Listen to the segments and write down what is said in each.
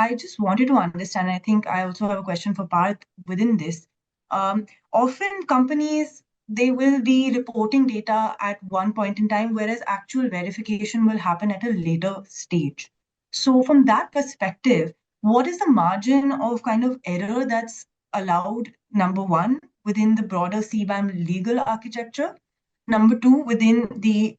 I just wanted to understand, I think I also have a question for Parth within this. Often companies, they will be reporting data at one point in time, whereas actual verification will happen at a later stage. So from that perspective, what is the margin of kind of error that's allowed, number one, within the broader CBAM legal architecture? Number two, within the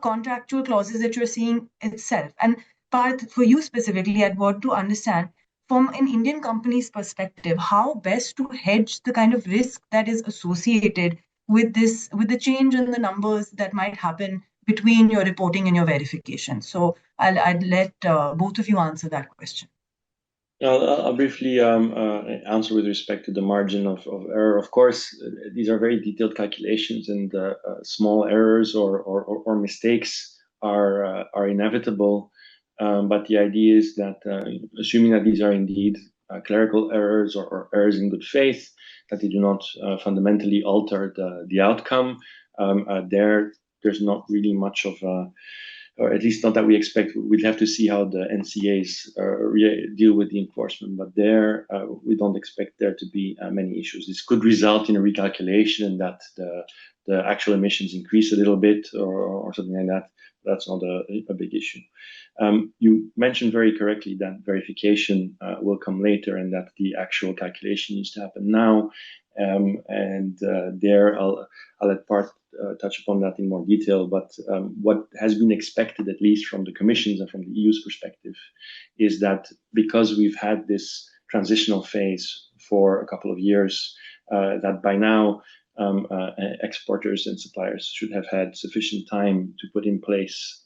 contractual clauses that you're seeing itself. And Parth, for you specifically, I'd want to understand from an Indian company's perspective, how best to hedge the kind of risk that is associated with this, with the change in the numbers that might happen between your reporting and your verification. So I'd let both of you answer that question. I'll briefly answer with respect to the margin of error. Of course, these are very detailed calculations, and small errors or mistakes are inevitable. But the idea is that, assuming that these are indeed clerical errors or errors in good faith, that they do not fundamentally alter the outcome, there's not really much of a, or at least not that we expect. We'd have to see how the NCAs deal with the enforcement, but we don't expect there to be many issues. This could result in a recalculation that the actual emissions increase a little bit or something like that. That's not a big issue. You mentioned very correctly that verification will come later and that the actual calculation needs to happen now. There I'll let Parth touch upon that in more detail, but what has been expected, at least from the Commission's and from the EU's perspective, is that because we've had this transitional phase for a couple of years, that by now exporters and suppliers should have had sufficient time to put in place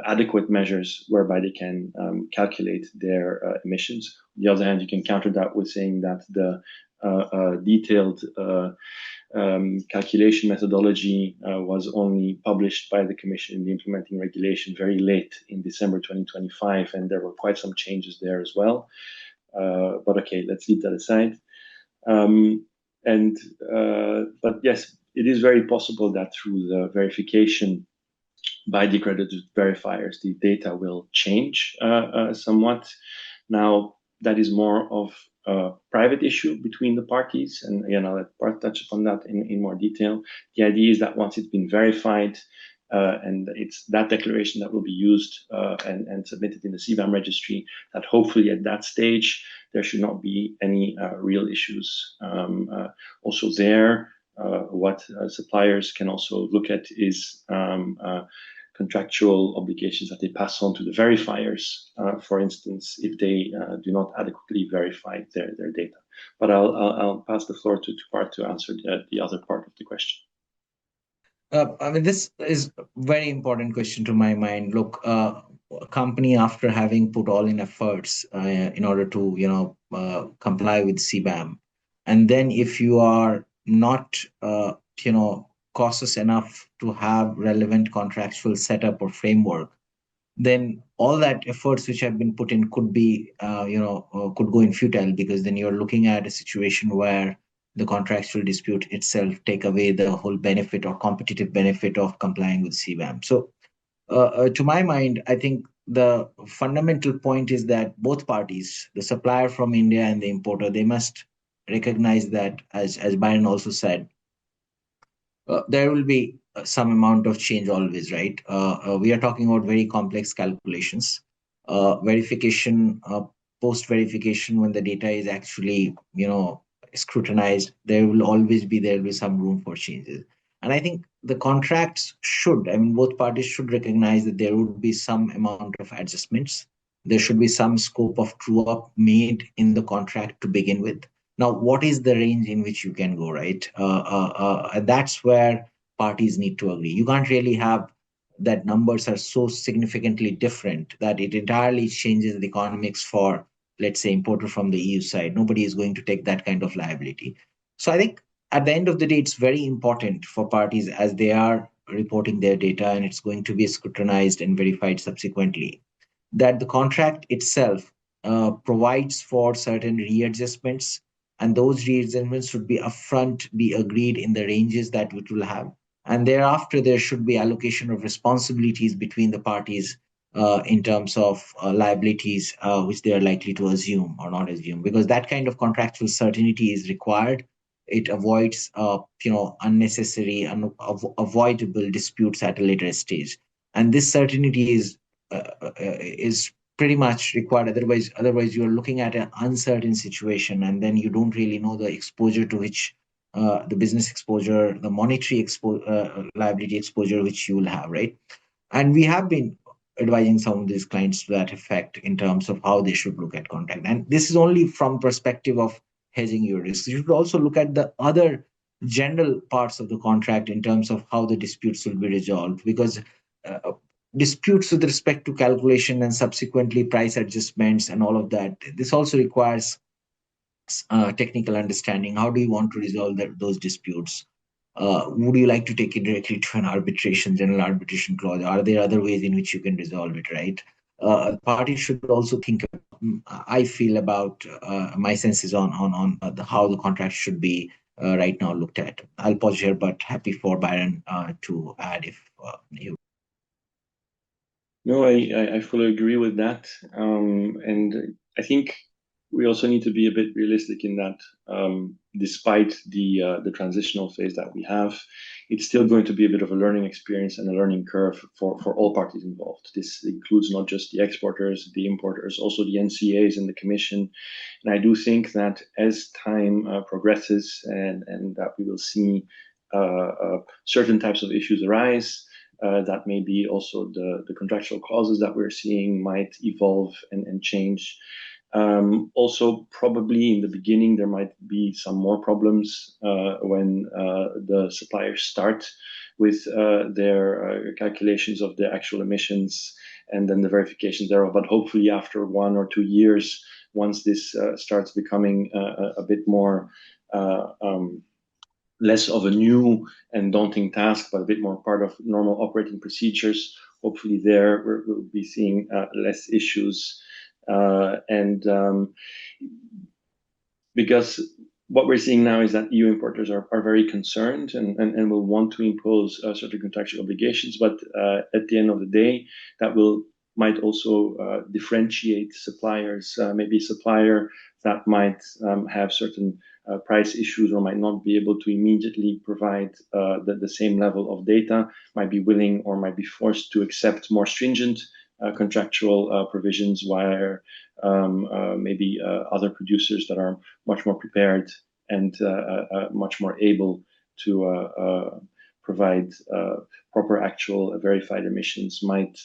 adequate measures whereby they can calculate their emissions. On the other hand, you can counter that with saying that the detailed calculation methodology was only published by the Commission in the implementing regulation very late in December 2025, and there were quite some changes there as well. But okay, let's leave that aside. But yes, it is very possible that through the verification by the accredited verifiers, the data will change somewhat. Now, that is more of a private issue between the parties, and again, I'll let Parth touch upon that in more detail. The idea is that once it's been verified, and it's that declaration that will be used and submitted in the CBAM registry, that hopefully at that stage there should not be any real issues. Also there, what suppliers can also look at is contractual obligations that they pass on to the verifiers, for instance, if they do not adequately verify their data. But I'll pass the floor to Parth to answer the other part of the question. I mean, this is a very important question to my mind. Look, a company, after having put all in efforts in order to, comply with CBAM, and then if you are not, cautious enough to have relevant contractual setup or framework, then all that efforts which have been put in could be, could go in futile, because then you're looking at a situation where the contractual dispute itself take away the whole benefit or competitive benefit of complying with CBAM. So to my mind, I think the fundamental point is that both parties, the supplier from India and the importer, they must recognize that, as Byron also said, there will be some amount of change always, right? We are talking about very complex calculations. Verification, post-verification, when the data is actually, scrutinized, there will be some room for changes. And I think the contracts both parties should recognize that there would be some amount of adjustments. There should be some scope of true-up made in the contract to begin with. Now, what is the range in which you can go, right? And that's where parties need to agree. You can't really have that numbers are so significantly different that it entirely changes the economics for, let's say, importer from the EU side. Nobody is going to take that kind of liability. So I think at the end of the day, it's very important for parties, as they are reporting their data and it's going to be scrutinized and verified subsequently, that the contract itself provides for certain readjustments, and those readjustments should be upfront, be agreed in the ranges that it will have. And thereafter, there should be allocation of responsibilities between the parties in terms of liabilities which they are likely to assume or not assume, because that kind of contractual certainty is required. It avoids unnecessary and avoidable disputes at a later stage, and this certainty is pretty much required. Otherwise you are looking at an uncertain situation, and then you don't really know the exposure to which the business exposure, the monetary liability exposure which you will have, right? And we have been advising some of these clients to that effect in terms of how they should look at contract. And this is only from perspective of hedging your risks. You should also look at the other general parts of the contract in terms of how the disputes will be resolved, because uh, disputes with respect to calculation and subsequently price adjustments and all of that, this also requires technical understanding. How do you want to resolve those disputes? Would you like to take it directly to an arbitration, general arbitration clause? Are there other ways in which you can resolve it, right? Parties should also think, I feel about my senses on how the contract should be right now looked at. I'll pause here, but happy for Byron to add if you. No, I fully agree with that. And I think we also need to be a bit realistic in that despite the transitional phase that we have, it's still going to be a bit of a learning experience and a learning curve for all parties involved. This includes not just the exporters, the importers, also the NCAs and the Commission. And I do think that as time progresses and that we will see certain types of issues arise, that maybe also the contractual clauses that we're seeing might evolve and change. Also, probably in the beginning, there might be some more problems when the suppliers start with their calculations of the actual emissions and then the verifications thereof. But hopefully, after 1 or 2 years, once this starts becoming a bit more less of a new and daunting task, but a bit more part of normal operating procedures. Hopefully there we'll be seeing less issues. Because what we're seeing now is that EU importers are very concerned and will want to impose certain contractual obligations, but at the end of the day, that might also differentiate suppliers. Maybe a supplier that might have certain price issues or might not be able to immediately provide the same level of data, might be willing or might be forced to accept more stringent contractual provisions, where maybe other producers that are much more prepared and much more able to provide proper actual verified emissions might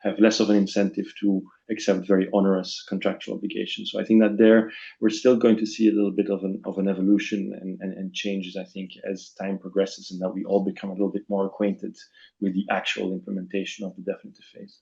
have less of an incentive to accept very onerous contractual obligations. So I think that there we're still going to see a little bit of an evolution and changes, I think, as time progresses, and that we all become a little bit more acquainted with the actual implementation of the definitive phase.